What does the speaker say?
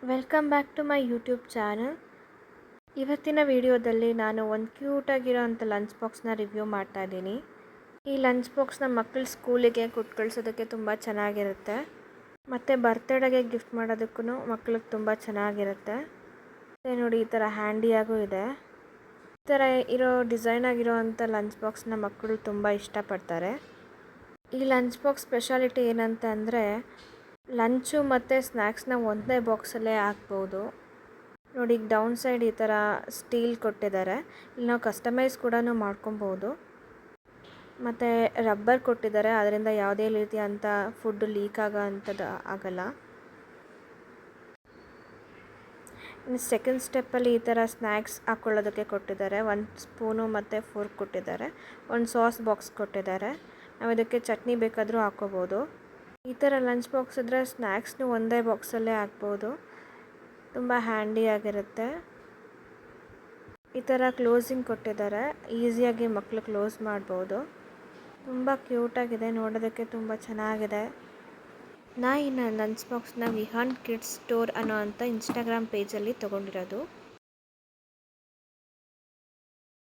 Welcome back to my YouTube channel. ಇವತ್ತಿನ ವಿಡಿಯೋದಲ್ಲಿ ನಾನು ಒಂದು ಕ್ಯೂಟಾಗಿರೋ ಅಂಥ ಲಂಚ್ ಬಾಕ್ಸ್ನ ರಿವ್ಯೂ ಮಾಡ್ತಾ ಇದ್ದೀನಿ. ಈ ಲಂಚ್ ಬಾಕ್ಸ್ನ ಮಕ್ಕಳ ಸ್ಕೂಲಿಗೆ ಕೊಟ್ಟು ಕಳಿಸೋದಕ್ಕೆ ತುಂಬ ಚೆನ್ನಾಗಿರುತ್ತೆ ಮತ್ತು ಬರ್ತ್ಡೇಗೆ ಗಿಫ್ಟ್ ಮಾಡೋದಕ್ಕೂ ಮಕ್ಳಿಗೆ ತುಂಬ ಚೆನ್ನಾಗಿರುತ್ತೆ. ಮತ್ತು ನೋಡಿ, ಈ ಥರ ಹ್ಯಾಂಡಿಯಾಗೂ ಇದೆ. ಈ ಥರ ಇರೋ ಡಿಸೈನ್ ಆಗಿರೋ ಅಂಥ ಲಂಚ್ ಬಾಕ್ಸ್ನ ಮಕ್ಕಳು ತುಂಬ ಇಷ್ಟಪಡ್ತಾರೆ. ಈ ಲಂಚ್ ಬಾಕ್ಸ್ ಸ್ಪೆಷಾಲಿಟಿ ಏನಂತ ಅಂದರೆ, ಲಂಚು ಮತ್ತು ಸ್ನ್ಯಾಕ್ಸ್ನ ಒಂದೇ ಬಾಕ್ಸಲ್ಲೇ ಹಾಕ್ಬೋದು. ನೋಡಿ, ಡೌನ್ ಸೈಡ್ ಈ ಥರ ಸ್ಟೀಲ್ ಕೊಟ್ಟಿದ್ದಾರೆ. ಇಲ್ಲಿ ನಾವು ಕಸ್ಟಮೈಸ್ ಕೂಡ ಮಾಡ್ಕೊಬೋದು. ಮತ್ತು ರಬ್ಬರ್ ಕೊಟ್ಟಿದ್ದಾರೆ, ಅದರಿಂದ ಯಾವುದೇ ರೀತಿಯಂಥ ಫುಡ್ ಲೀಕ್ ಆಗೋ ಅಂಥದ್ದು ಆಗಲ್ಲ. ಇನ್ನು ಸೆಕೆಂಡ್ ಸ್ಟೆಪ್ಪಲ್ಲಿ ಈ ಥರ ಸ್ನ್ಯಾಕ್ಸ್ ಹಾಕ್ಕೊಳ್ಳೋದಕ್ಕೆ ಕೊಟ್ಟಿದ್ದಾರೆ. ಒಂದು ಸ್ಪೂನು ಮತ್ತು ಫೋರ್ಕ್ ಕೊಟ್ಟಿದ್ದಾರೆ. ಒಂದು ಸಾಸ್ ಬಾಕ್ಸ್ ಕೊಟ್ಟಿದ್ದಾರೆ. ನಾವು ಇದಕ್ಕೆ ಚಟ್ನಿ ಬೇಕಾದರೂ ಹಾಕ್ಕೋಬೋದು. ಈ ಥರ ಲಂಚ್ ಬಾಕ್ಸ್ ಇದ್ದರೆ ಸ್ನ್ಯಾಕ್ಸ್ನು ಒಂದೇ ಬಾಕ್ಸಲ್ಲೇ ಹಾಕ್ಬೋದು. ತುಂಬ ಹ್ಯಾಂಡಿಯಾಗಿರುತ್ತೆ. ಈ ಥರ ಕ್ಲೋಸಿಂಗ್ ಕೊಟ್ಟಿದ್ದಾರೆ, ಈಸಿಯಾಗಿ ಮಕ್ಕಳು ಕ್ಲೋಸ್ ಮಾಡ್ಬೋದು. ತುಂಬ ಕ್ಯೂಟಾಗಿದೆ, ನೋಡೋದಕ್ಕೆ ತುಂಬ ಚೆನ್ನಾಗಿದೆ. ನಾ ಈ ಲಂಚ್ ಬಾಕ್ಸ್ನ ವಿಹಾನ್ ಕಿಡ್ಸ್ ಸ್ಟೋರ್ ಅನ್ನೋ ಅಂಥ ಇನ್ಸ್ಟಾಗ್ರಾಮ್ ಪೇಜಲ್ಲಿ ತೊಗೊಂಡಿರೋದು.